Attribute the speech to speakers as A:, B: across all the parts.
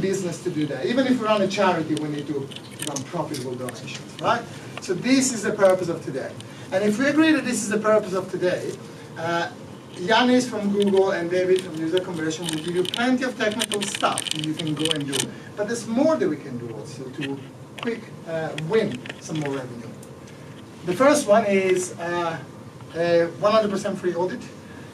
A: business to do that. Even if we run a charity, we need to run profitable donations, right? So this is the purpose of today. And if we agree that this is the purpose of today, Yanis from Google and David from User Conversion will give you plenty of technical stuff that you can go and do. But there's more that we can do also to win some more revenue. The first one is a 100% free audit.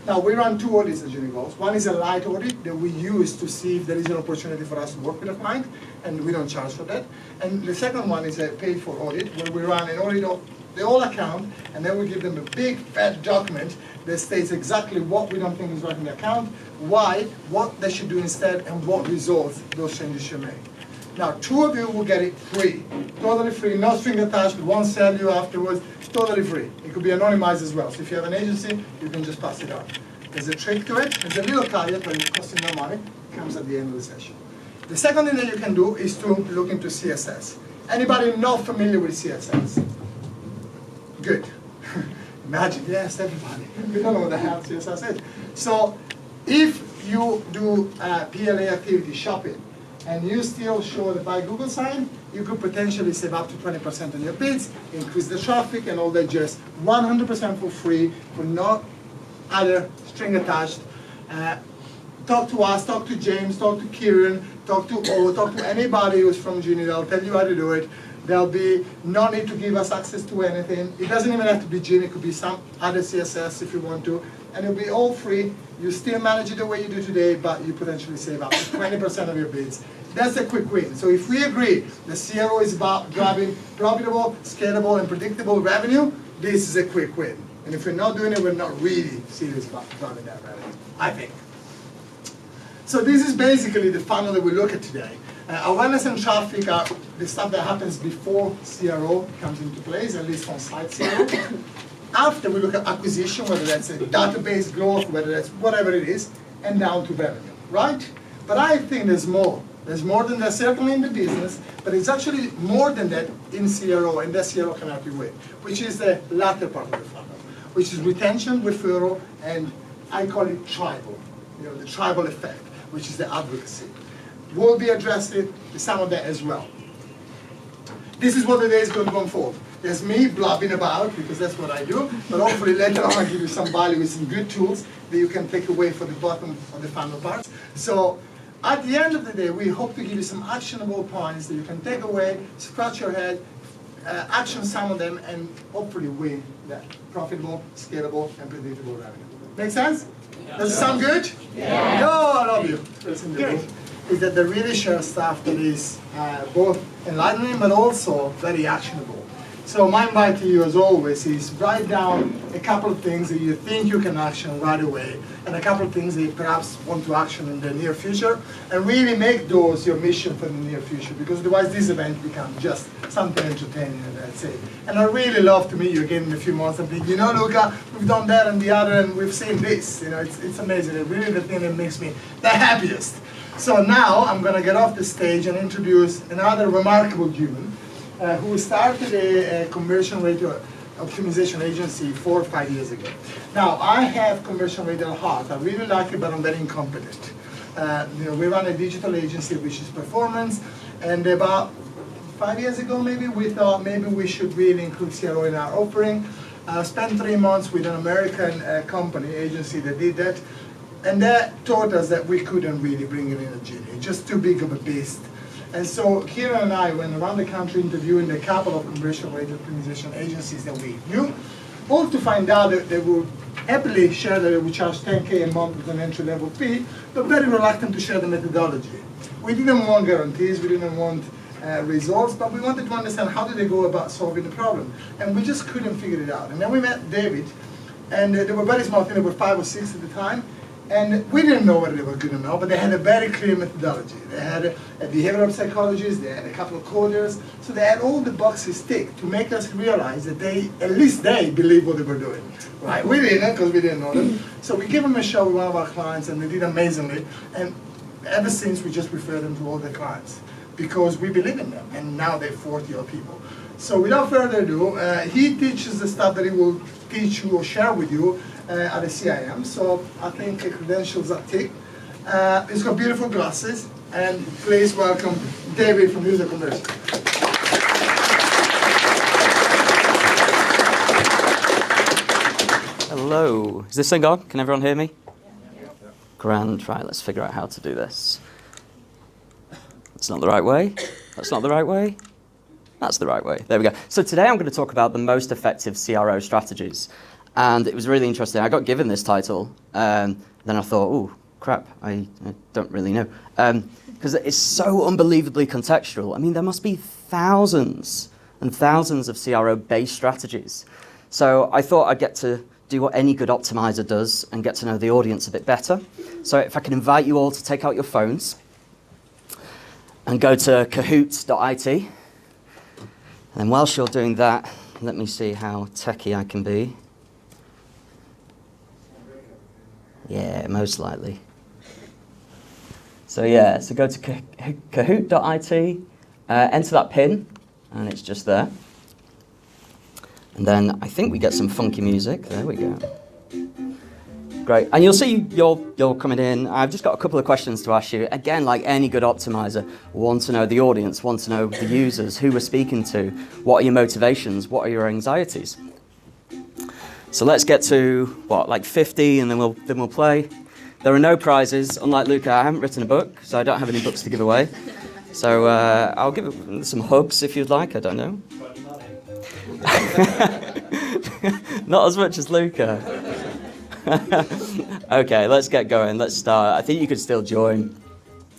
A: Now, we run two audits at Genie. One is a light audit that we use to see if there is an opportunity for us to work with a client, and we don't charge for that. And the second one is a paid-for audit, where we run an audit of the whole account, and then we give them a big, fat document that states exactly what we don't think is right in the account, why, what they should do instead, and what results those changes should make. Now, two of you will get it free, totally free, no string attached, we won't sell you afterwards, totally free. It could be anonymized as well, so if you have an agency, you can just pass it on. There's a trick to it, there's a little caveat, but it costs you no money, it comes at the end of the session. The second thing that you can do is to look into CSS. Anybody not familiar with CSS? Good. Imagine, yes, everybody. We don't know what the hell CSS is. So, if you do PLA activity shopping, and you still show the Buy Google sign, you could potentially save up to 20% on your bids, increase the traffic and all that, just 100% for free, for no other string attached. Talk to us, talk to James, talk to Kieran, talk to O, talk to anybody who's from Genie. They'll tell you how to do it. There'll be no need to give us access to anything. It doesn't even have to be Genie, it could be some other CSS if you want to. And it'll be all free. You still manage it the way you do today, but you potentially save up to 20% of your bids. That's a quick win. So if we agree the CRO is about driving profitable, scalable, and predictable revenue, this is a quick win. And if we're not doing it, we're not really serious about driving that revenue, I think. So this is basically the funnel that we look at today. Awareness and traffic are the stuff that happens before CRO comes into place, at least on site CRO. After we look at acquisition, whether that's a database growth, whether that's whatever it is, and down to revenue, right? But I think there's more. There's more than that, certainly in the business, but it's actually more than that in CRO, and that CRO can help you with, which is the latter part of the funnel, which is retention, referral, and I call it tribal, the tribal effect, which is the advocacy. We'll be addressing some of that as well. This is what the day is going to unfold. There's me blabbing about, because that's what I do, but hopefully later on I'll give you some value with some good tools that you can take away for the bottom of the funnel parts. So at the end of the day, we hope to give you some actionable points that you can take away, scratch your head, action some of them, and hopefully win that profitable, scalable, and predictable revenue. Make sense? Yeah. Does it sound good? Yeah. No, I love you. That's in the book. Is that they really share stuff that is both enlightening but also very actionable. So my invite to you, as always, is write down a couple of things that you think you can action right away, and a couple of things that you perhaps want to action in the near future, and really make those your mission for the near future, because otherwise this event becomes just something entertaining, and that's it. And I really love to meet you again in a few months and think, Luca, we've done that and the other, and we've seen this. It's amazing. It's really the thing that makes me the happiest. So now I'm going to get off the stage and introduce another remarkable human who started a conversion rate optimization agency 4 or 5 years ago. Now, I have conversion rate at heart. I really like it, but I'm very incompetent. We run a digital agency which is performance, and about 5 years ago maybe, we thought maybe we should really include CRO in our offering. Spent 3 months with an American company, agency that did that, and that taught us that we couldn't really bring it in a Genie. It's just too big of a beast. And so Kieran and I went around the country interviewing a couple of conversion rate optimization agencies that we knew, all to find out that they would happily share that they would charge $10K a month as an entry-level fee, but very reluctant to share the methodology. We didn't want guarantees, we didn't want results, but we wanted to understand how did they go about solving the problem. And we just couldn't figure it out. And then we met David, and they were very small, I think they were 5 or 6 at the time. And we didn't know whether they were good or not, but they had a very clear methodology. They had a behavioral psychologist, they had a couple of coders, so they had all the boxes ticked to make us realize that at least they believed what they were doing. Right? We didn't, because we didn't know them. So we gave them a show with one of our clients, and they did amazingly. And ever since, we just refer them to all the clients, because we believe in them, and now they're 40-odd people. So without further ado, he teaches the stuff that he will teach you or share with you at the CIM, so I think the credentials are ticked. He's got beautiful glasses, And please welcome David from User Conversion.
B: Hello. Is this thing on? Can everyone hear me? Grand. Right, let's figure out how to do this. That's not the right way. That's not the right way. That's the right way. There we go. So today I'm going to talk about the most effective CRO strategies. And it was really interesting. I got given this title, then I thought, oh, crap, I don't really know. Because it's so unbelievably contextual. I mean, there must be thousands and thousands of CRO-based strategies. So I thought I'd get to do what any good optimizer does and get to know the audience a bit better. So if I can invite you all to take out your phones and go to kahoot.it. And whilst you're doing that, let me see how techie I can be. Yeah, most likely. So yeah, so go to kahoot.it, enter that pin, and it's just there. And then I think we get some funky music. There we go. Great. And you'll see you're coming in. I've just got a couple of questions to ask you. Again, like any good optimizer, want to know the audience, want to know the users, who we're speaking to, what are your motivations, what are your anxieties. So let's get to, what, like 50, and then we'll play. There are no prizes. Unlike Luca, I haven't written a book, so I don't have any books to give away. So I'll give it some hugs if you'd like, I don't know. Not as much as Luca. Okay, let's get going. Let's start. I think you could still join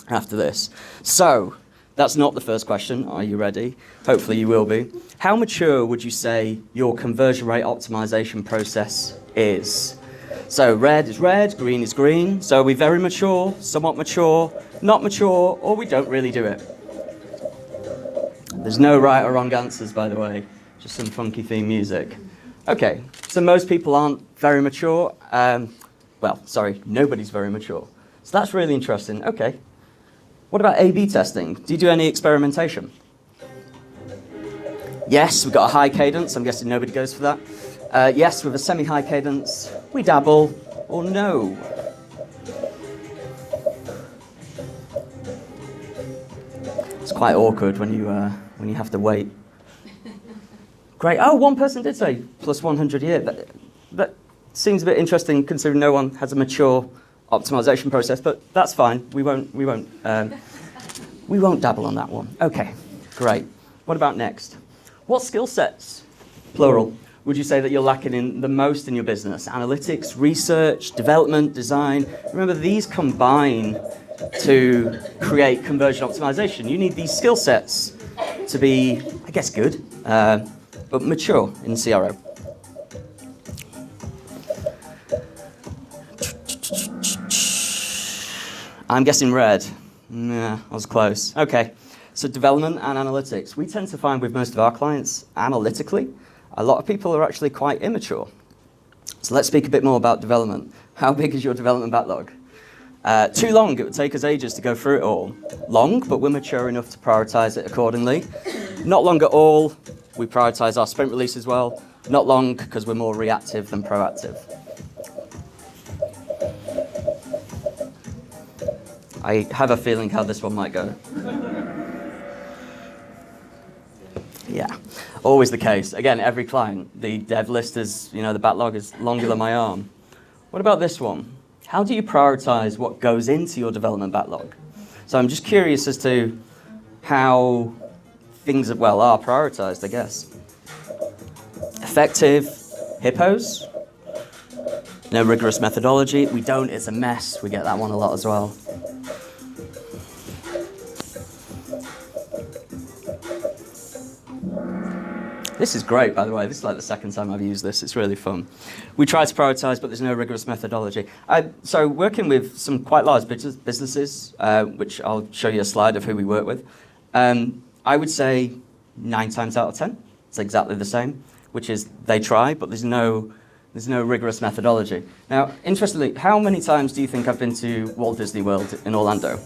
B: after this. So, that's not the first question. Are you ready? Hopefully you will be. How mature would you say your conversion rate optimization process is? So, red is red, green is green. So, are we very mature, somewhat mature, not mature, or we don't really do it? There's no right or wrong answers, by the way. Just some funky theme music. Okay, so most people aren't very mature. Well, sorry, nobody's very mature. So that's really interesting. Okay. What about A/B testing? Do you do any experimentation? Yes, we've got a high cadence. I'm guessing nobody goes for that. Yes, with a semi-high cadence. We dabble, or no? It's quite awkward when you have to wait. Great. Oh, one person did say plus 100 a year. That seems a bit interesting considering no one has a mature optimization process, but that's fine. We won't dabble on that one. Okay, great. What about next? What skill sets, plural, would you say that you're lacking in the most in your business? Analytics, research, development, design. Remember, these combine to create conversion optimization. You need these skill sets to be, I guess, good. But mature in CRO. I'm guessing red. Nah, I was close. Okay, so development and analytics. We tend to find with most of our clients, analytically, a lot of people are actually quite immature. So let's speak a bit more about development. How big is your development backlog? Too long, it would take us ages to go through it all. Long, but we're mature enough to prioritize it accordingly. Not long at all. We prioritize our sprint release as well. Not long, because we're more reactive than proactive. I have a feeling how this one might go. Yeah, always the case. Again, every client, the dev list is, the backlog is longer than my arm. What about this one? How do you prioritize what goes into your development backlog? So I'm just curious as to how things are prioritized, I guess. Effective hippos. No rigorous methodology. We don't, it's a mess. We get that one a lot as well. This is great, by the way. This is like the second time I've used this. It's really fun. We try to prioritize, but there's no rigorous methodology. So working with some quite large businesses, which I'll show you a slide of who we work with, I would say 9 times out of 10, it's exactly the same, which is they try, but there's no rigorous methodology. Now, interestingly, how many times do you think I've been to Walt Disney World in Orlando?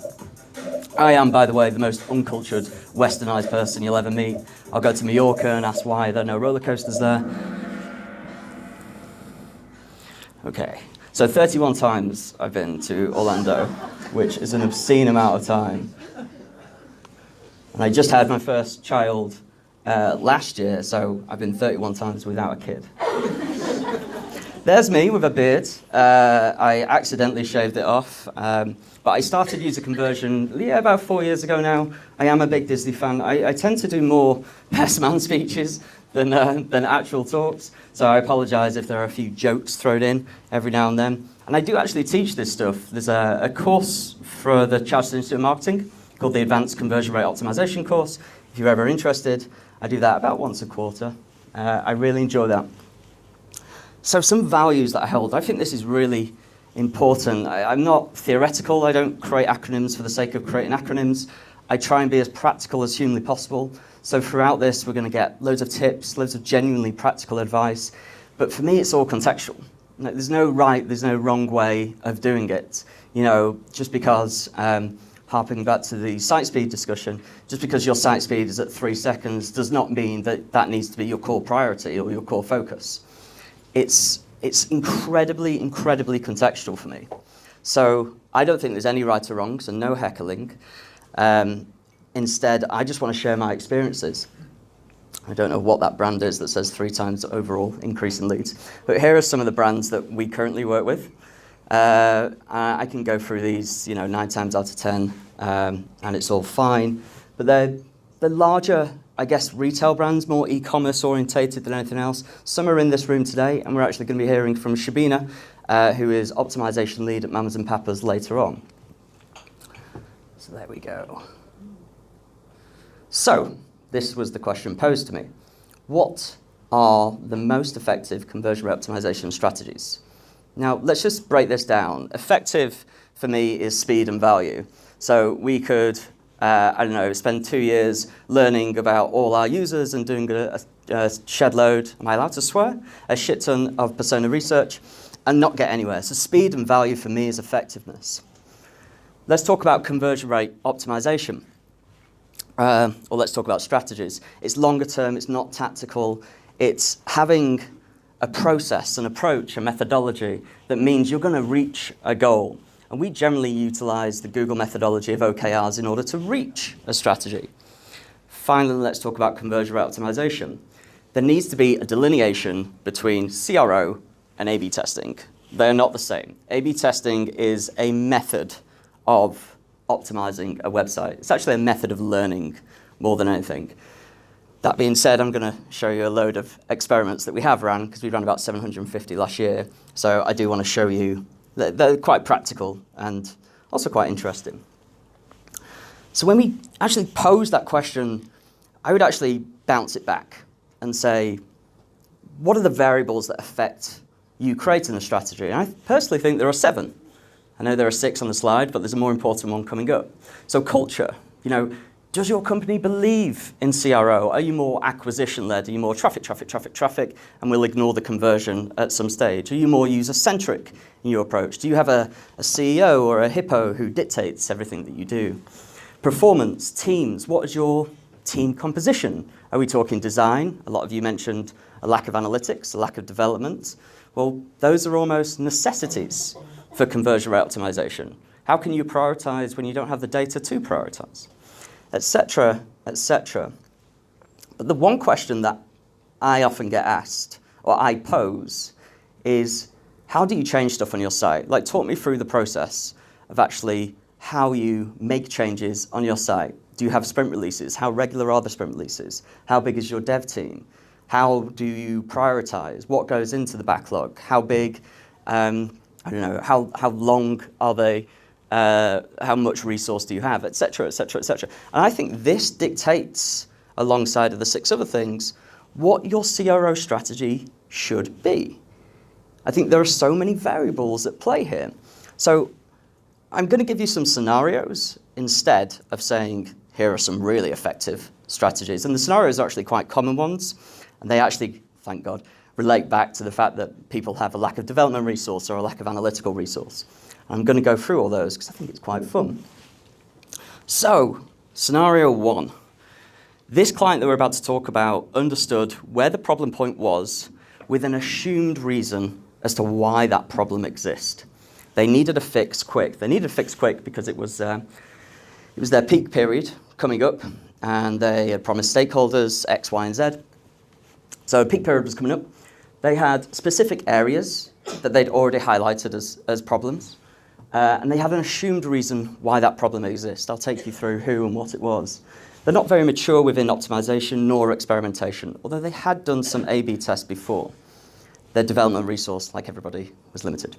B: I am, by the way, the most uncultured, westernized person you'll ever meet. I'll go to Mallorca and ask why there are no roller coasters there. Okay, so 31 times I've been to Orlando. which is an obscene amount of time. And I just had my first child last year, so I've been 31 times without a kid. There's me with a beard. I accidentally shaved it off, but I started user conversion, about 4 years ago now. I am a big Disney fan. I tend to do more best man speeches than actual talks, so I apologise if there are a few jokes thrown in every now and then. And I do actually teach this stuff. There's a course for the Chartered Institute of Marketing called the Advanced Conversion Rate Optimisation course. If you're ever interested, I do that about once a quarter. I really enjoy that. So some values that I hold. I think this is really important. I'm not theoretical. I don't create acronyms for the sake of creating acronyms. I try and be as practical as humanly possible. So throughout this, we're going to get loads of tips, loads of genuinely practical advice. But for me, it's all contextual. There's no right, there's no wrong way of doing it. Just because, harping back to the site speed discussion, just because your site speed is at 3 seconds does not mean that that needs to be your core priority or your core focus. It's incredibly, incredibly contextual for me. So I don't think there's any right or wrong, so no heckling. Instead, I just want to share my experiences. I don't know what that brand is that says 3 times overall increase in leads, but here are some of the brands that we currently work with. I can go through these, 9 times out of 10, and it's all fine. But they're larger, I guess, retail brands, more e-commerce orientated than anything else. Some are in this room today, and we're actually going to be hearing from Shabina, who is optimization lead at Mamas and Papas later on. So there we go. So this was the question posed to me. What are the most effective conversion rate optimization strategies? Now, let's just break this down. Effective, for me, is speed and value. So we could, spend 2 years learning about all our users and doing a shed load, am I allowed to swear? A shit ton of persona research and not get anywhere. So speed and value for me is effectiveness. Let's talk about conversion rate optimization. Or let's talk about strategies. It's longer term, it's not tactical. It's having a process, an approach, a methodology that means you're going to reach a goal. And we generally utilize the Google methodology of OKRs in order to reach a strategy. Finally, let's talk about conversion rate optimization. There needs to be a delineation between CRO and A/B testing. They're not the same. A/B testing is a method of optimizing a website. It's actually a method of learning more than anything. That being said, I'm going to show you a load of experiments that we have run, because we ran about 750 last year. So I do want to show you that they're quite practical and also quite interesting. So when we actually pose that question, I would actually bounce it back and say, what are the variables that affect you creating a strategy? And I personally think there are 7. I know there are 6 on the slide, but there's a more important one coming up. So culture, does your company believe in CRO? Are you more acquisition-led? Are you more traffic, and we'll ignore the conversion at some stage? Are you more user-centric in your approach? Do you have a CEO or a hippo who dictates everything that you do? Performance, teams, what is your team composition? Are we talking design? A lot of you mentioned a lack of analytics, a lack of development. Well, those are almost necessities for conversion rate optimization. How can you prioritize when you don't have the data to prioritize? Etc., etc. But the one question that I often get asked, or I pose, is how do you change stuff on your site? Like, talk me through the process of actually how you make changes on your site. Do you have sprint releases? How regular are the sprint releases? How big is your dev team? How do you prioritize? What goes into the backlog? How big, how long are they? How much resource do you have, et cetera, et cetera, et cetera. And I think this dictates, alongside of the 6 other things, what your CRO strategy should be. I think there are so many variables at play here. So I'm going to give you some scenarios instead of saying, here are some really effective strategies. And the scenarios are actually quite common ones, and they actually, thank God, relate back to the fact that people have a lack of development resource or a lack of analytical resource. I'm going to go through all those because I think it's quite fun. So, scenario 1. This client that we're about to talk about understood where the problem point was with an assumed reason as to why that problem exists. They needed a fix quick. They needed a fix quick because it was their peak period coming up, and they had promised stakeholders X, Y, and Z. So peak period was coming up. They had specific areas that they'd already highlighted as problems, and they had an assumed reason why that problem exists. I'll take you through who and what it was. They're not very mature within optimization nor experimentation, although they had done some A/B tests before. Their development resource, like everybody, was limited.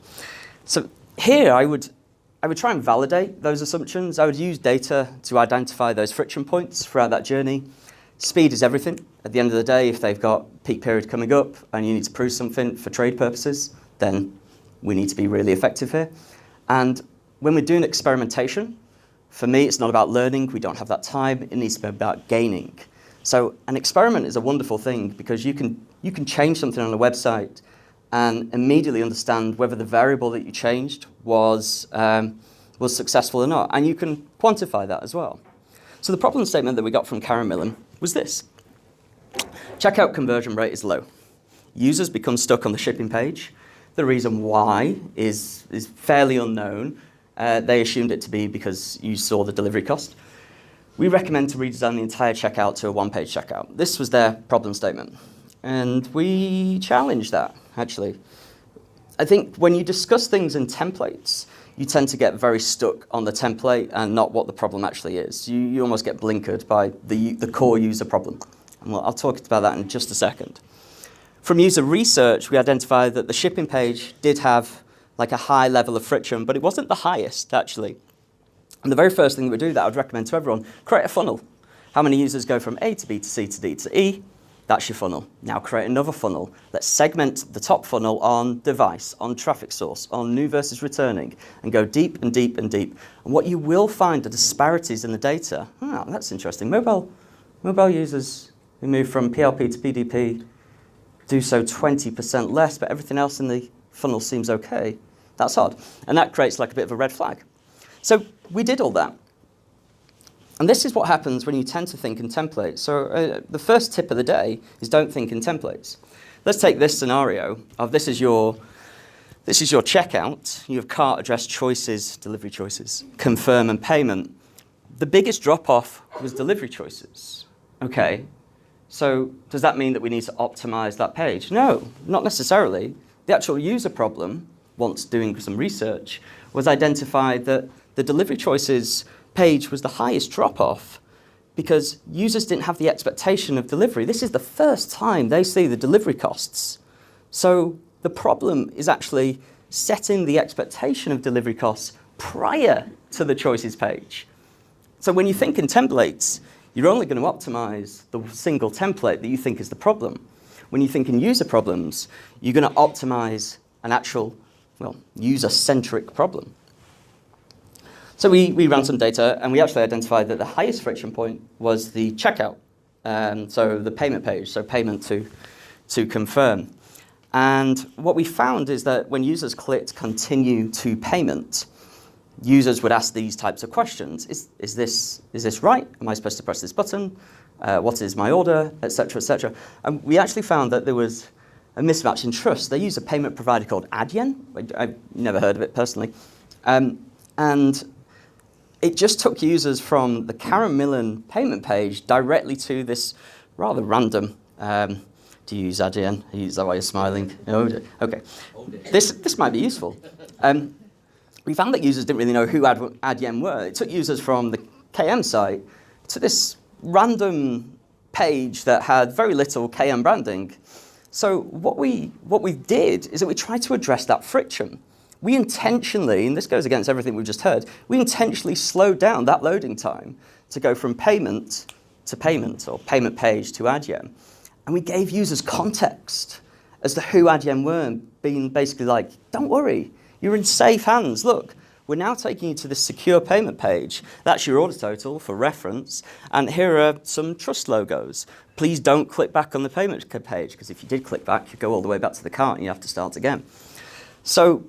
B: So here I would try and validate those assumptions. I would use data to identify those friction points throughout that journey. Speed is everything. At the end of the day, if they've got peak period coming up and you need to prove something for trade purposes, then we need to be really effective here. And when we're doing experimentation, for me, it's not about learning. We don't have that time. It needs to be about gaining. So an experiment is a wonderful thing because you can change something on a website and immediately understand whether the variable that you changed was successful or not. And you can quantify that as well. So the problem statement that we got from Karen Millen was this. Checkout conversion rate is low. Users become stuck on the shipping page. The reason why is fairly unknown. They assumed it to be because you saw the delivery cost. We recommend to redesign the entire checkout to a one-page checkout. This was their problem statement. And we challenged that, actually. I think when you discuss things in templates, you tend to get very stuck on the template and not what the problem actually is. You almost get blinkered by the core user problem. And I'll talk about that in just a second. From user research, we identified that the shipping page did have like a high level of friction, but it wasn't the highest, actually. And the very first thing that we do that I would recommend to everyone, create a funnel. How many users go from A to B to C to D to E? That's your funnel. Now create another funnel. Let's segment the top funnel on device, on traffic source, on new versus returning, and go deep and deep and deep. And what you will find are disparities in the data. Oh, that's interesting. Mobile users who move from PLP to PDP do so 20% less, but everything else in the funnel seems okay. That's odd. And that creates like a bit of a red flag. So we did all that. And this is what happens when you tend to think in templates. So the first tip of the day is don't think in templates. Let's take this scenario of this is your checkout. You have cart address choices, delivery choices, confirm and payment. The biggest drop-off was delivery choices. Okay, so does that mean that we need to optimize that page? No, not necessarily. The actual user problem, once doing some research, was identified that the delivery choices page was the highest drop-off because users didn't have the expectation of delivery. This is the first time they see the delivery costs. So the problem is actually setting the expectation of delivery costs prior to the choices page. So when you think in templates, you're only going to optimize the single template that you think is the problem. When you think in user problems, you're going to optimize an actual, user-centric problem. So we ran some data, and we actually identified that the highest friction point was the checkout, so the payment page, so payment to confirm. And what we found is that when users clicked continue to payment, users would ask these types of questions. Is this right? Am I supposed to press this button? What is my order? Et cetera, et cetera. And we actually found that there was a mismatch in trust. They use a payment provider called Adyen. I've never heard of it personally. And it just took users from the Karen Millen payment page directly to this rather random, do you use Adyen? Is that why you're smiling? No, okay. This might be useful. We found that users didn't really know who Adyen were. It took users from the KM site to this random page that had very little KM branding. So what we did is that we tried to address that friction. We intentionally, and this goes against everything we've just heard, we intentionally slowed down that loading time to go from payment to payment or payment page to Adyen. And we gave users context as to who Adyen were, being basically like, don't worry, you're in safe hands. Look, we're now taking you to this secure payment page. That's your order total for reference. And here are some trust logos. Please don't click back on the payment page, because if you did click back, you go all the way back to the cart and you have to start again. So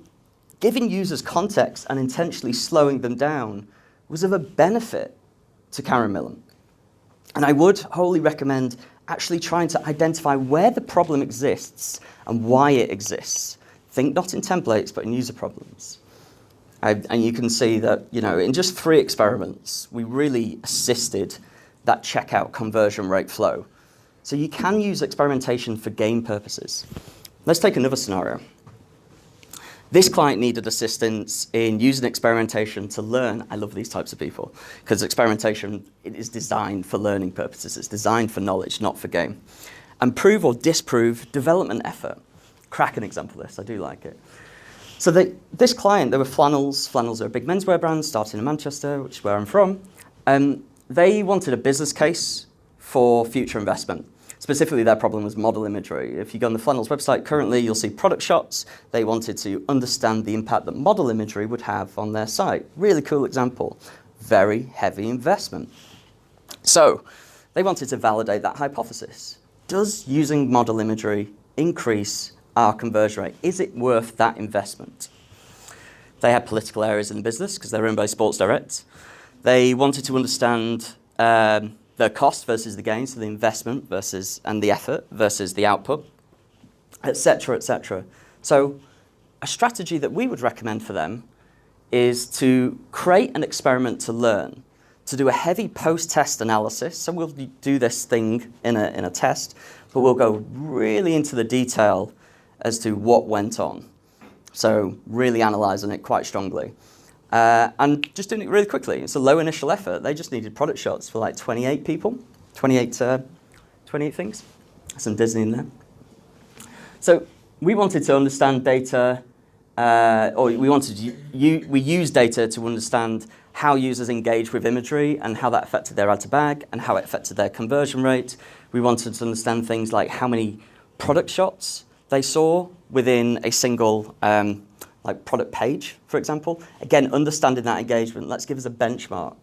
B: giving users context and intentionally slowing them down was of a benefit to Karen Millen. And I would wholly recommend actually trying to identify where the problem exists and why it exists. Think not in templates, but in user problems. And you can see that, in just 3 experiments, we really assisted that checkout conversion rate flow. So you can use experimentation for game purposes. Let's take another scenario. This client needed assistance in using experimentation to learn. I love these types of people, because experimentation, it is designed for learning purposes. It's designed for knowledge, not for game. And prove or disprove development effort. Cracking example of this, I do like it. So this client, they were Flannels. Flannels are a big menswear brand, starting in Manchester, which is where I'm from. They wanted a business case for future investment. Specifically, their problem was model imagery. If you go on the Flannels website currently, you'll see product shots. They wanted to understand the impact that model imagery would have on their site. Really cool example. Very heavy investment. So they wanted to validate that hypothesis. Does using model imagery increase our conversion rate? Is it worth that investment? They had political areas in the business because they're owned by Sports Direct. They wanted to understand the cost versus the gain, so the investment and the effort versus the output, etc., etc. So a strategy that we would recommend for them is to create an experiment to learn, to do a heavy post-test analysis. So we'll do this thing in a test, but we'll go really into the detail as to what went on. So really analysing it quite strongly. And just doing it really quickly. It's a low initial effort. They just needed product shots for like 28 people, 28 things. Some Disney in there. So we wanted to understand data, we used data to understand how users engage with imagery and how that affected their add to bag and how it affected their conversion rate. We wanted to understand things like how many product shots they saw within a single product page, for example. Again, understanding that engagement, let's give us a benchmark.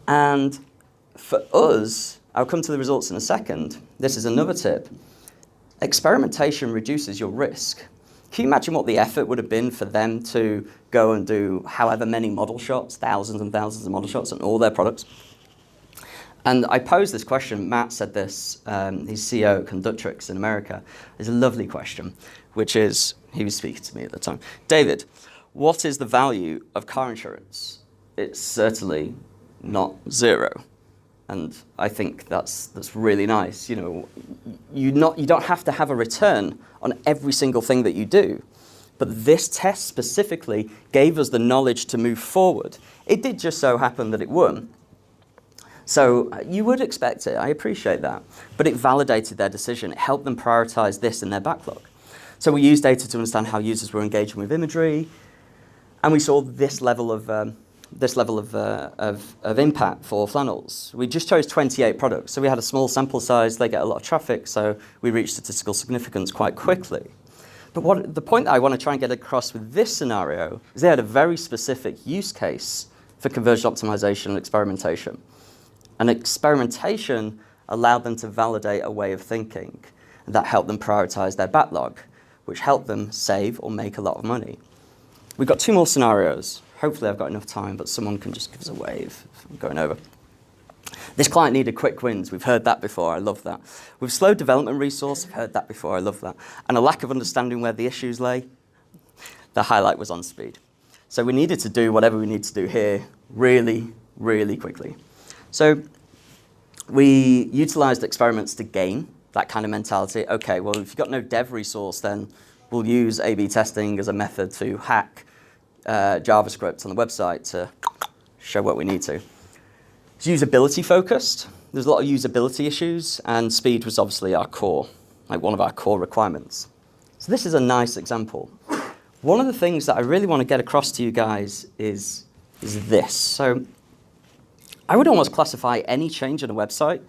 B: And for us, I'll come to the results in a second. This is another tip. Experimentation reduces your risk. Can you imagine what the effort would have been for them to go and do however many model shots, thousands and thousands of model shots on all their products? And I posed this question. Matt said this, he's CEO at Conductrix in America. It's a lovely question, which is, he was speaking to me at the time. David, what is the value of car insurance? It's certainly not zero. And I think that's really nice. You don't have to have a return on every single thing that you do. But this test specifically gave us the knowledge to move forward. It did just so happen that it won. So you would expect it, I appreciate that. But it validated their decision. It helped them prioritize this in their backlog. So we used data to understand how users were engaging with imagery, and we saw this level of impact for Flannels. We just chose 28 products, so we had a small sample size. They get a lot of traffic, so we reached statistical significance quite quickly. But the point that I want to try and get across with this scenario is they had a very specific use case for conversion optimization and experimentation. And experimentation allowed them to validate a way of thinking, and that helped them prioritize their backlog, which helped them save or make a lot of money. We've got 2 more scenarios. Hopefully I've got enough time, but someone can just give us a wave if I'm going over. This client needed quick wins. We've heard that before. I love that. With slow development resource, I've heard that before. I love that. And a lack of understanding where the issues lay, the highlight was on speed. So we needed to do whatever we need to do here really, really quickly. So we utilized experiments to gain that kind of mentality. Okay, well, if you've got no dev resource, then we'll use A/B testing as a method to hack JavaScript on the website to show what we need to. It's usability focused. There's a lot of usability issues, and speed was obviously our core, like one of our core requirements. So this is a nice example. One of the things that I really want to get across to you guys is this. So I would almost classify any change in a website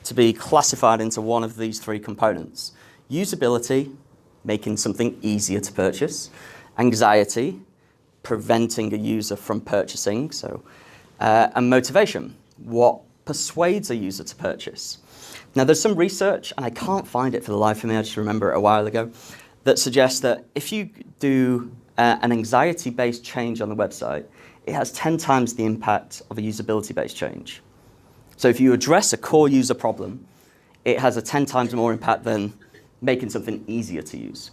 B: to be classified into one of these 3 components. Usability, making something easier to purchase. Anxiety, preventing a user from purchasing. And motivation, what persuades a user to purchase. Now there's some research, and I can't find it for the life of me, I just remember it a while ago, that suggests that if you do an anxiety-based change on the website, it has 10 times the impact of a usability-based change. So if you address a core user problem, it has a 10 times more impact than making something easier to use.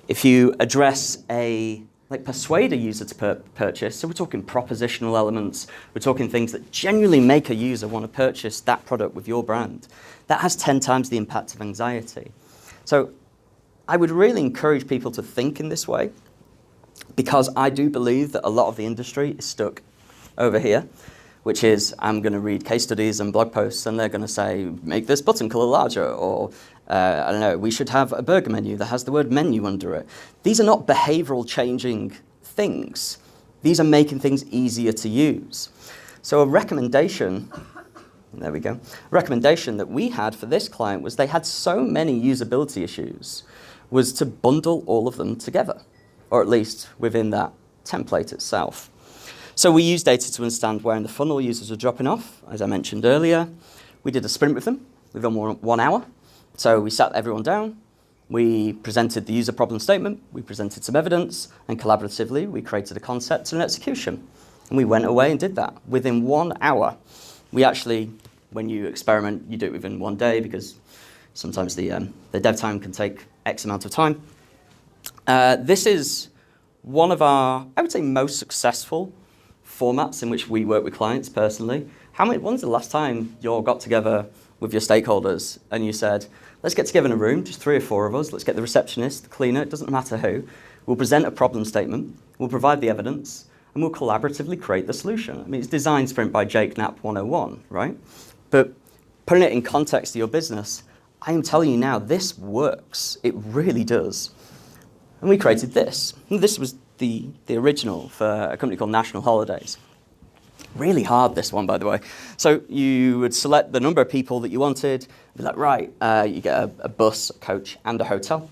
B: If you address a like persuade a user to purchase. So we're talking propositional elements. We're talking things that genuinely make a user want to purchase that product with your brand. That has 10 times the impact of anxiety. So I would really encourage people to think in this way, because I do believe that a lot of the industry is stuck over here, which is I'm going to read case studies and blog posts and they're going to say, make this button color larger, or I don't know, we should have a burger menu that has the word menu under it. These are not behavioral changing things. These are making things easier to use. So a recommendation, there we go, a recommendation that we had for this client was they had so many usability issues, was to bundle all of them together, or at least within that template itself. So we used data to understand where in the funnel users were dropping off, as I mentioned earlier. We did a sprint with them within 1 hour. So we sat everyone down, we presented the user problem statement, we presented some evidence, and collaboratively we created a concept and an execution. And we went away and did that within 1 hour. We actually, when you experiment, you do it within 1 day, because sometimes the dev time can take X amount of time. This is one of our, I would say, most successful formats in which we work with clients personally. When's the last time you all got together with your stakeholders and you said, let's get together in a room, just 3 or 4 of us, let's get the receptionist, the cleaner, it doesn't matter who, we'll present a problem statement, we'll provide the evidence, and we'll collaboratively create the solution. I mean, it's design sprint by Jake Knapp 101, right? But putting it in context to your business, I am telling you now, this works. It really does. And we created this. And this was the original for a company called National Holidays. Really hard, this one, by the way. So you would select the number of people that you wanted, be like, right, you get a bus, a coach, and a hotel.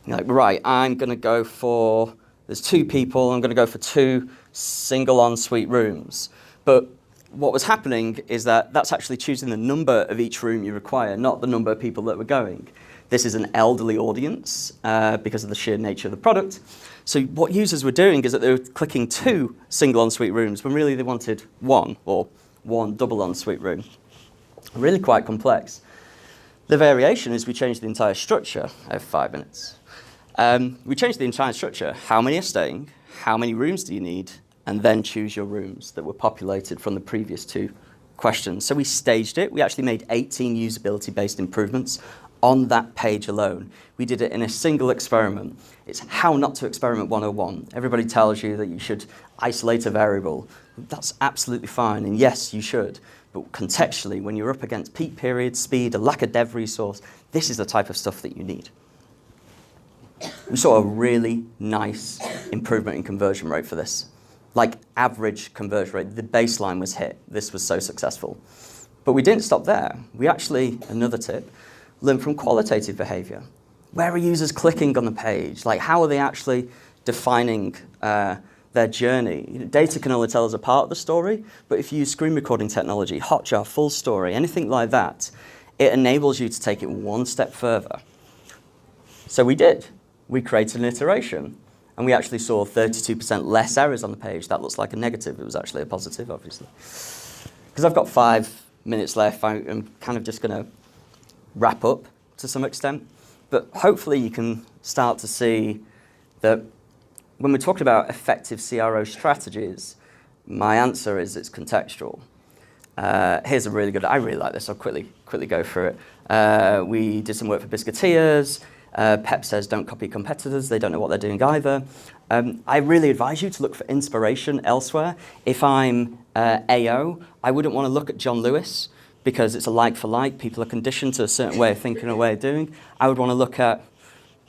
B: You're like, right, I'm going to go for, there's 2 people, I'm going to go for 2 single ensuite rooms. But what was happening is that that's actually choosing the number of each room you require, not the number of people that were going. This is an elderly audience because of the sheer nature of the product. So what users were doing is that they were clicking 2 single ensuite rooms when really they wanted 1, or 1 double ensuite room. Really quite complex. The variation is we changed the entire structure. I have 5 minutes. We changed the entire structure. How many are staying? How many rooms do you need? And then choose your rooms that were populated from the previous 2 questions. So we staged it. We actually made 18 usability-based improvements on that page alone. We did it in a single experiment. It's how not to experiment 101. Everybody tells you that you should isolate a variable. That's absolutely fine, and yes, you should. But contextually, when you're up against peak periods, speed, a lack of dev resource, this is the type of stuff that you need. We saw a really nice improvement in conversion rate for this. Like average conversion rate, the baseline was hit. This was so successful. But we didn't stop there. We actually, another tip, learn from qualitative behavior. Where are users clicking on the page? Like, how are they actually defining their journey? Data can only tell us a part of the story, but if you use screen recording technology, Hotjar, full story, anything like that, it enables you to take it 1 step further. So we did. We created an iteration, and we actually saw 32% less errors on the page. That looks like a negative. It was actually a positive, obviously. Because I've got 5 minutes left, I'm kind of just going to wrap up to some extent, but hopefully you can start to see that when we're talking about effective CRO strategies, my answer is it's contextual. Here's a really good, I really like this, I'll quickly go through it. We did some work for Biscuiteers. Pep says don't copy competitors, they don't know what they're doing either. I really advise you to look for inspiration elsewhere. If I'm AO, I wouldn't want to look at John Lewis, because it's a like for like. People are conditioned to a certain way of thinking, a way of doing. I would want to look at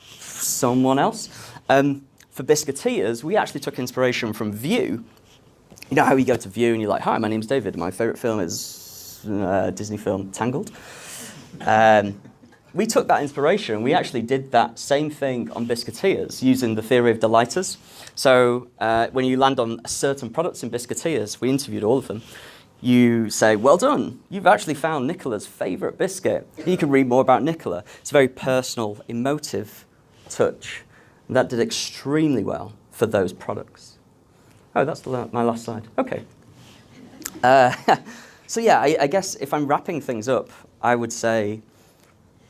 B: someone else. For Biscuiteers, we actually took inspiration from View. You know how you go to View and you're like, hi, my name's David. My favorite film is Disney film Tangled. We took that inspiration. We actually did that same thing on Biscuiteers using the theory of delighters. So when you land on certain products in Biscuiteers, we interviewed all of them. You say, well done, you've actually found Nicola's favorite biscuit. You can read more about Nicola. It's a very personal, emotive touch. And that did extremely well for those products. Oh, that's my last slide. Okay. So yeah, I guess if I'm wrapping things up, I would say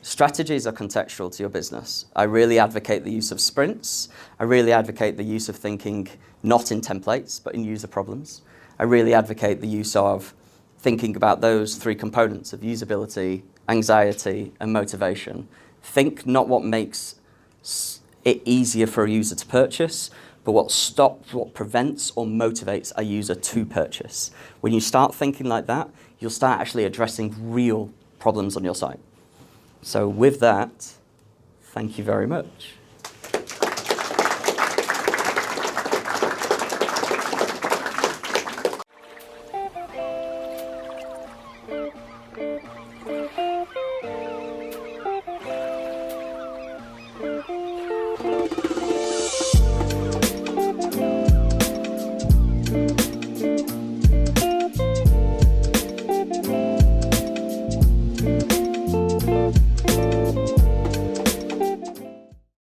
B: Strategies are contextual to your business. I really advocate the use of sprints. I really advocate the use of thinking not in templates, but in user problems. I really advocate the use of thinking about those three components of usability, anxiety, and motivation. Think not what makes it easier for a user to purchase, but what prevents or motivates a user to purchase. When you start thinking like that, you'll start actually addressing real problems on your site. So with that, thank you very much.